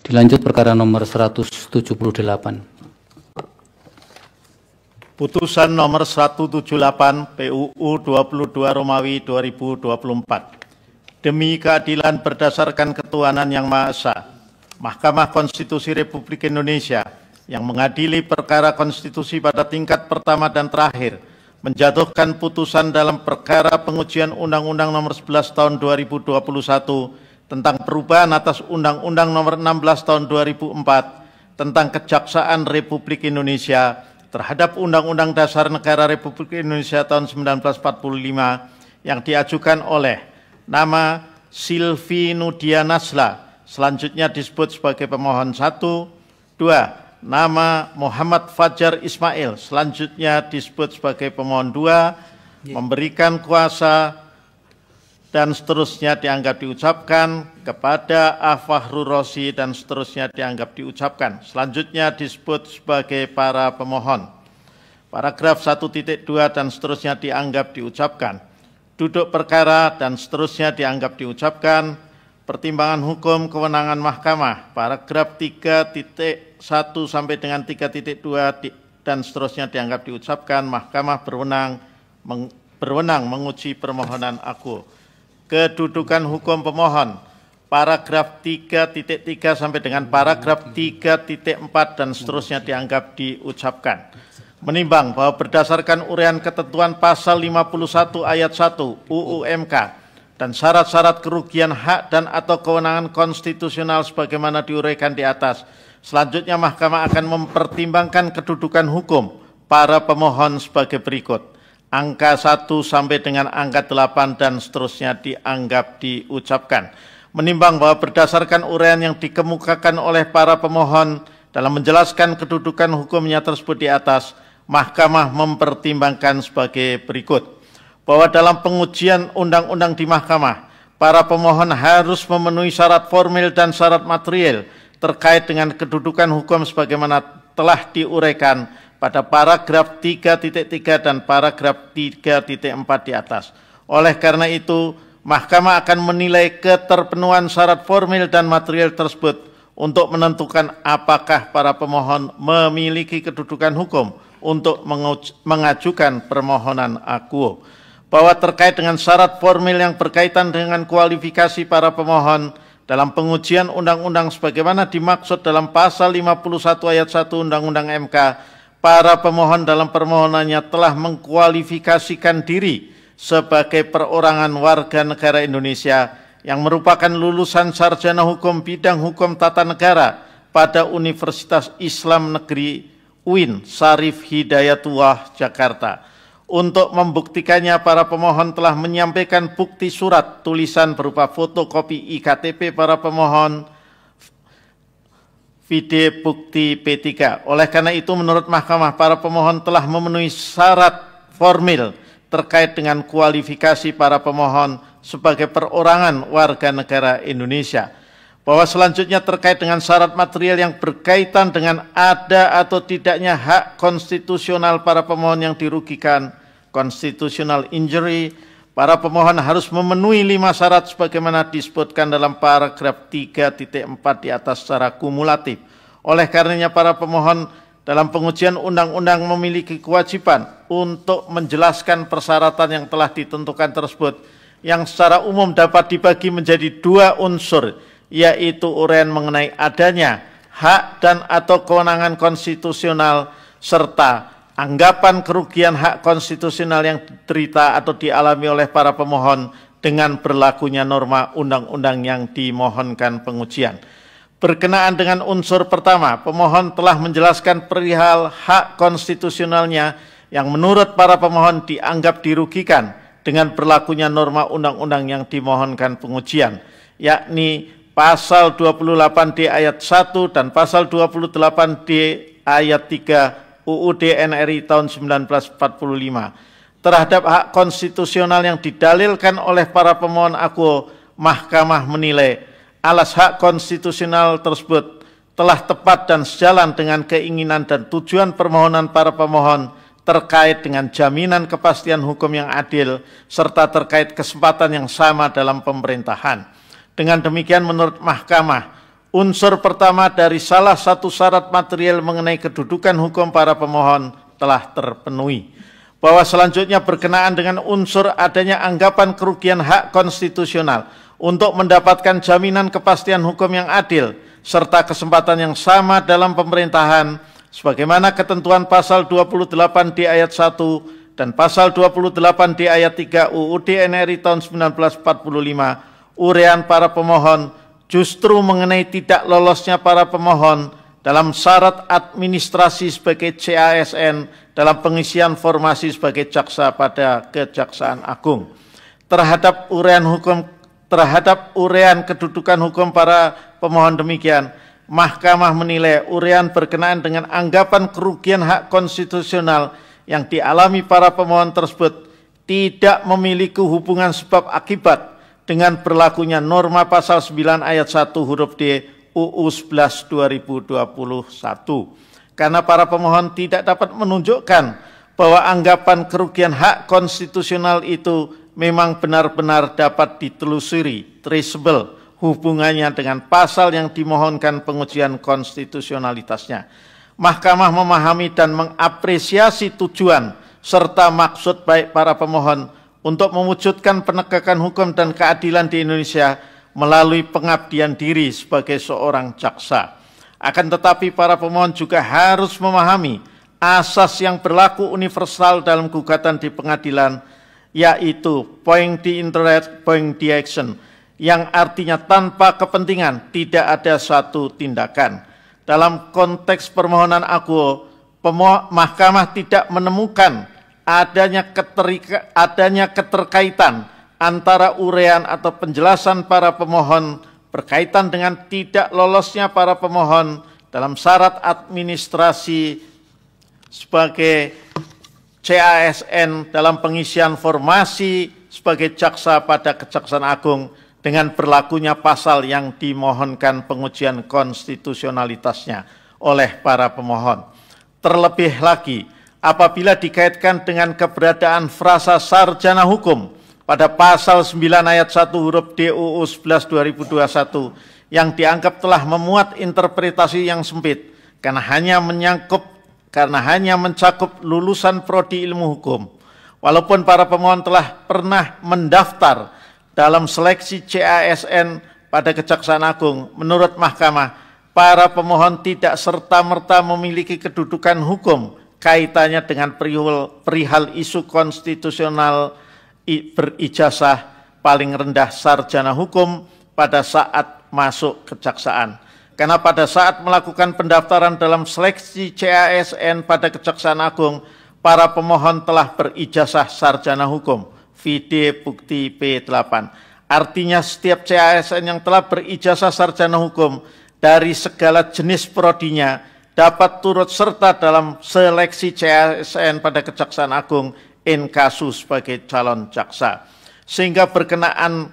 Dilanjut perkara nomor 178. Putusan nomor 178 PUU 22 Romawi 2024. Demi keadilan berdasarkan ketuhanan yang Maha Esa, Mahkamah Konstitusi Republik Indonesia yang mengadili perkara konstitusi pada tingkat pertama dan terakhir menjatuhkan putusan dalam perkara pengujian Undang-Undang nomor 11 tahun 2021 tentang perubahan atas Undang-Undang nomor 16 tahun 2004 tentang Kejaksaan Republik Indonesia terhadap Undang-Undang Dasar Negara Republik Indonesia tahun 1945 yang diajukan oleh nama Silvi Nudia Nasla, selanjutnya disebut sebagai pemohon 1, 2, nama Muhammad Fajar Ismail, selanjutnya disebut sebagai pemohon 2, memberikan kuasa dan seterusnya dianggap diucapkan kepada Fahrul Rozi dan seterusnya dianggap diucapkan. Selanjutnya disebut sebagai para pemohon. Paragraf 1.2 dan seterusnya dianggap diucapkan. Duduk perkara dan seterusnya dianggap diucapkan. Pertimbangan hukum kewenangan mahkamah. Paragraf 3.1 sampai dengan 3.2 dan seterusnya dianggap diucapkan. Mahkamah berwenang menguji permohonan aku. Kedudukan hukum pemohon, paragraf 3.3 sampai dengan paragraf 3.4 dan seterusnya dianggap diucapkan. Menimbang bahwa berdasarkan uraian ketentuan pasal 51 ayat 1 UU MK dan syarat-syarat kerugian hak dan atau kewenangan konstitusional sebagaimana diuraikan di atas, selanjutnya Mahkamah akan mempertimbangkan kedudukan hukum para pemohon sebagai berikut. Angka 1 sampai dengan angka 8 dan seterusnya dianggap diucapkan. Menimbang bahwa berdasarkan uraian yang dikemukakan oleh para pemohon dalam menjelaskan kedudukan hukumnya tersebut di atas, Mahkamah mempertimbangkan sebagai berikut. Bahwa dalam pengujian undang-undang di Mahkamah, para pemohon harus memenuhi syarat formil dan syarat material terkait dengan kedudukan hukum sebagaimana telah diuraikan pada paragraf 3.3 dan paragraf 3.4 di atas. Oleh karena itu, Mahkamah akan menilai keterpenuhan syarat formil dan material tersebut untuk menentukan apakah para pemohon memiliki kedudukan hukum untuk mengajukan permohonan akuo. Bahwa terkait dengan syarat formil yang berkaitan dengan kualifikasi para pemohon dalam pengujian undang-undang sebagaimana dimaksud dalam pasal 51 ayat 1 Undang-Undang MK, para pemohon dalam permohonannya telah mengkualifikasikan diri sebagai perorangan warga negara Indonesia yang merupakan lulusan sarjana hukum bidang hukum tata negara pada Universitas Islam Negeri UIN Syarif Hidayatullah Jakarta. Untuk membuktikannya, para pemohon telah menyampaikan bukti surat tulisan berupa fotokopi IKTP para pemohon, video bukti P3. Oleh karena itu, menurut Mahkamah, para pemohon telah memenuhi syarat formil terkait dengan kualifikasi para pemohon sebagai perorangan warga negara Indonesia. Bahwa selanjutnya terkait dengan syarat material yang berkaitan dengan ada atau tidaknya hak konstitusional para pemohon yang dirugikan, constitutional injury, para pemohon harus memenuhi 5 syarat sebagaimana disebutkan dalam paragraf 3.4 di atas secara kumulatif. Oleh karenanya, para pemohon dalam pengujian undang-undang memiliki kewajiban untuk menjelaskan persyaratan yang telah ditentukan tersebut, yang secara umum dapat dibagi menjadi 2 unsur, yaitu uraian mengenai adanya hak dan atau kewenangan konstitusional serta anggapan kerugian hak konstitusional yang diderita atau dialami oleh para pemohon dengan berlakunya norma undang-undang yang dimohonkan pengujian. Berkenaan dengan unsur pertama, pemohon telah menjelaskan perihal hak konstitusionalnya yang menurut para pemohon dianggap dirugikan dengan berlakunya norma undang-undang yang dimohonkan pengujian, yakni pasal 28D ayat 1 dan pasal 28D ayat 3 UUD NRI tahun 1945 terhadap hak konstitusional yang didalilkan oleh para pemohon akuo. Mahkamah menilai alas hak konstitusional tersebut telah tepat dan sejalan dengan keinginan dan tujuan permohonan para pemohon terkait dengan jaminan kepastian hukum yang adil serta terkait kesempatan yang sama dalam pemerintahan. Dengan demikian, menurut Mahkamah, Unsur pertama dari salah satu syarat material mengenai kedudukan hukum para pemohon telah terpenuhi. Bahwa selanjutnya berkenaan dengan unsur adanya anggapan kerugian hak konstitusional untuk mendapatkan jaminan kepastian hukum yang adil serta kesempatan yang sama dalam pemerintahan sebagaimana ketentuan pasal 28 di ayat 1 dan pasal 28 di ayat 3 UUD NRI tahun 1945 urean para pemohon justru mengenai tidak lolosnya para pemohon dalam syarat administrasi sebagai CASN dalam pengisian formasi sebagai jaksa pada Kejaksaan Agung. Terhadap urean kedudukan hukum para pemohon demikian, Mahkamah menilai urean berkenaan dengan anggapan kerugian hak konstitusional yang dialami para pemohon tersebut tidak memiliki hubungan sebab akibat dengan berlakunya norma pasal 9 ayat 1 huruf D UU 11 2021. Karena para pemohon tidak dapat menunjukkan bahwa anggapan kerugian hak konstitusional itu memang benar-benar dapat ditelusuri, traceable, hubungannya dengan pasal yang dimohonkan pengujian konstitusionalitasnya. Mahkamah memahami dan mengapresiasi tujuan serta maksud baik para pemohon untuk mewujudkan penegakan hukum dan keadilan di Indonesia melalui pengabdian diri sebagai seorang jaksa. Akan tetapi para pemohon juga harus memahami asas yang berlaku universal dalam gugatan di pengadilan, yaitu point the interest, point the action, yang artinya tanpa kepentingan tidak ada suatu tindakan. Dalam konteks permohonan aku, Mahkamah tidak menemukan adanya keterkaitan antara urean atau penjelasan para pemohon berkaitan dengan tidak lolosnya para pemohon dalam syarat administrasi sebagai CASN dalam pengisian formasi sebagai jaksa pada Kejaksaan Agung dengan berlakunya pasal yang dimohonkan pengujian konstitusionalitasnya oleh para pemohon. Terlebih lagi, apabila dikaitkan dengan keberadaan frasa sarjana hukum pada pasal 9 ayat 1 huruf D UU 11 2021 yang dianggap telah memuat interpretasi yang sempit karena hanya mencakup lulusan prodi ilmu hukum. Walaupun para pemohon telah pernah mendaftar dalam seleksi CASN pada Kejaksaan Agung, menurut Mahkamah, para pemohon tidak serta-merta memiliki kedudukan hukum kaitannya dengan perihal isu konstitusional berijazah paling rendah sarjana hukum pada saat masuk kejaksaan. Karena pada saat melakukan pendaftaran dalam seleksi CASN pada Kejaksaan Agung, para pemohon telah berijazah sarjana hukum, vide bukti P8. Artinya setiap CASN yang telah berijazah sarjana hukum dari segala jenis prodinya dapat turut serta dalam seleksi CASN pada Kejaksaan Agung in kasus sebagai calon jaksa. Sehingga berkenaan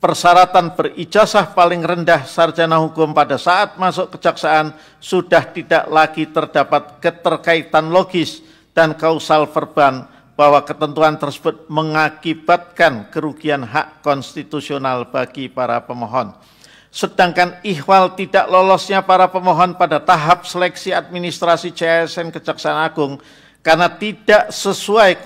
persyaratan berijazah paling rendah sarjana hukum pada saat masuk kejaksaan sudah tidak lagi terdapat keterkaitan logis dan kausal verban bahwa ketentuan tersebut mengakibatkan kerugian hak konstitusional bagi para pemohon. Sedangkan ihwal tidak lolosnya para pemohon pada tahap seleksi administrasi CASN Kejaksaan Agung karena tidak sesuai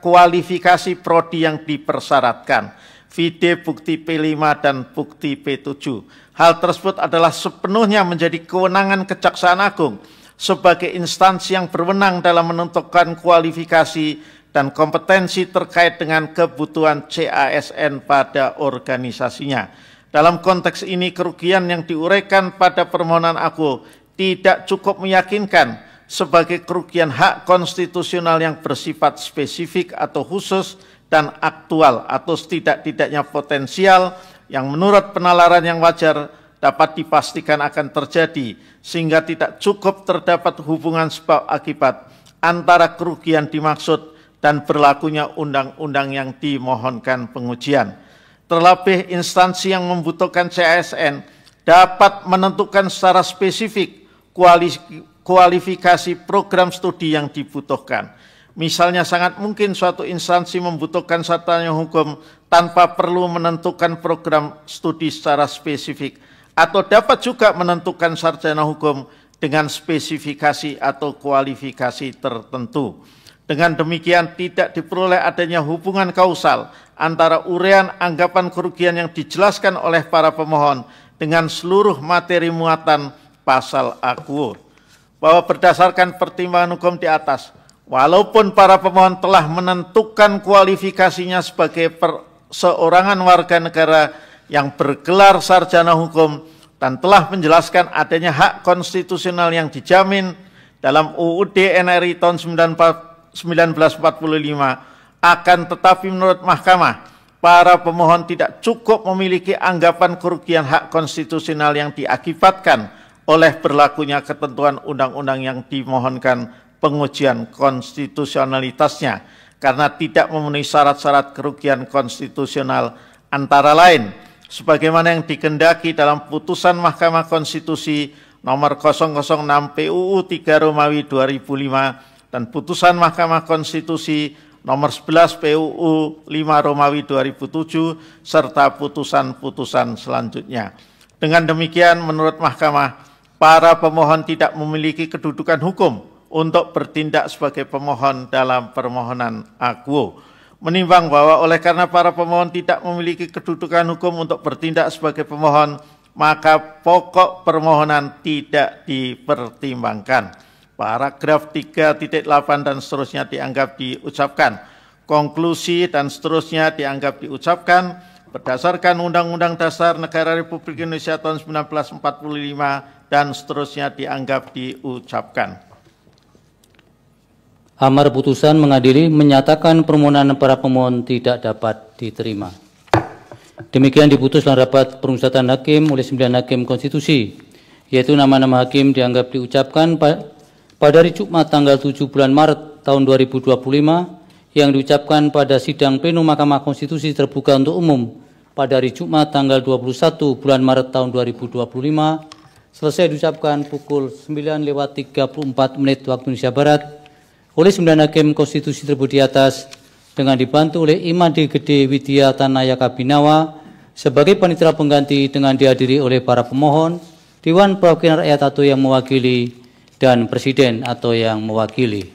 kualifikasi prodi yang dipersyaratkan, vide bukti P5 dan bukti P7. Hal tersebut adalah sepenuhnya menjadi kewenangan Kejaksaan Agung sebagai instansi yang berwenang dalam menentukan kualifikasi dan kompetensi terkait dengan kebutuhan CASN pada organisasinya. Dalam konteks ini, kerugian yang diuraikan pada permohonan aku tidak cukup meyakinkan sebagai kerugian hak konstitusional yang bersifat spesifik atau khusus dan aktual atau setidak-tidaknya potensial yang menurut penalaran yang wajar dapat dipastikan akan terjadi sehingga tidak cukup terdapat hubungan sebab akibat antara kerugian dimaksud dan berlakunya undang-undang yang dimohonkan pengujian. Terlebih instansi yang membutuhkan CASN dapat menentukan secara spesifik kualifikasi program studi yang dibutuhkan. Misalnya sangat mungkin suatu instansi membutuhkan sarjana hukum tanpa perlu menentukan program studi secara spesifik atau dapat juga menentukan sarjana hukum dengan spesifikasi atau kualifikasi tertentu. Dengan demikian tidak diperoleh adanya hubungan kausal antara uraian anggapan kerugian yang dijelaskan oleh para pemohon dengan seluruh materi muatan pasal akuo. Bahwa berdasarkan pertimbangan hukum di atas, walaupun para pemohon telah menentukan kualifikasinya sebagai perseorangan warga negara yang bergelar sarjana hukum dan telah menjelaskan adanya hak konstitusional yang dijamin dalam UUD NRI tahun 1945, akan tetapi menurut Mahkamah, para pemohon tidak cukup memiliki anggapan kerugian hak konstitusional yang diakibatkan oleh berlakunya ketentuan undang-undang yang dimohonkan pengujian konstitusionalitasnya karena tidak memenuhi syarat-syarat kerugian konstitusional antara lain sebagaimana yang dikehendaki dalam putusan Mahkamah Konstitusi nomor 006 PUU 3 Romawi 2005 dan putusan Mahkamah Konstitusi nomor 11 PUU 5 Romawi 2007 serta putusan-putusan selanjutnya. Dengan demikian menurut Mahkamah, para pemohon tidak memiliki kedudukan hukum untuk bertindak sebagai pemohon dalam permohonan akuo. Menimbang bahwa oleh karena para pemohon tidak memiliki kedudukan hukum untuk bertindak sebagai pemohon, maka pokok permohonan tidak dipertimbangkan. Paragraf 3.8 dan seterusnya dianggap diucapkan. Konklusi dan seterusnya dianggap diucapkan berdasarkan Undang-Undang Dasar Negara Republik Indonesia tahun 1945 dan seterusnya dianggap diucapkan. Amar putusan mengadili menyatakan permohonan para pemohon tidak dapat diterima. Demikian diputus dalam rapat permusyawaratan hakim oleh 9 hakim konstitusi, yaitu nama-nama hakim dianggap diucapkan pada hari Jumat tanggal 7 bulan Maret tahun 2025 yang diucapkan pada sidang pleno Mahkamah Konstitusi terbuka untuk umum pada hari Jumat tanggal 21 bulan Maret tahun 2025 selesai diucapkan pukul 9:34 waktu Indonesia Barat oleh 9 hakim konstitusi tersebut di atas dengan dibantu oleh Imade Gede Widya Tanaya Kabinawa sebagai panitera pengganti dengan dihadiri oleh para pemohon, Dewan Perwakilan Rakyat atau yang mewakili, dan Presiden atau yang mewakili.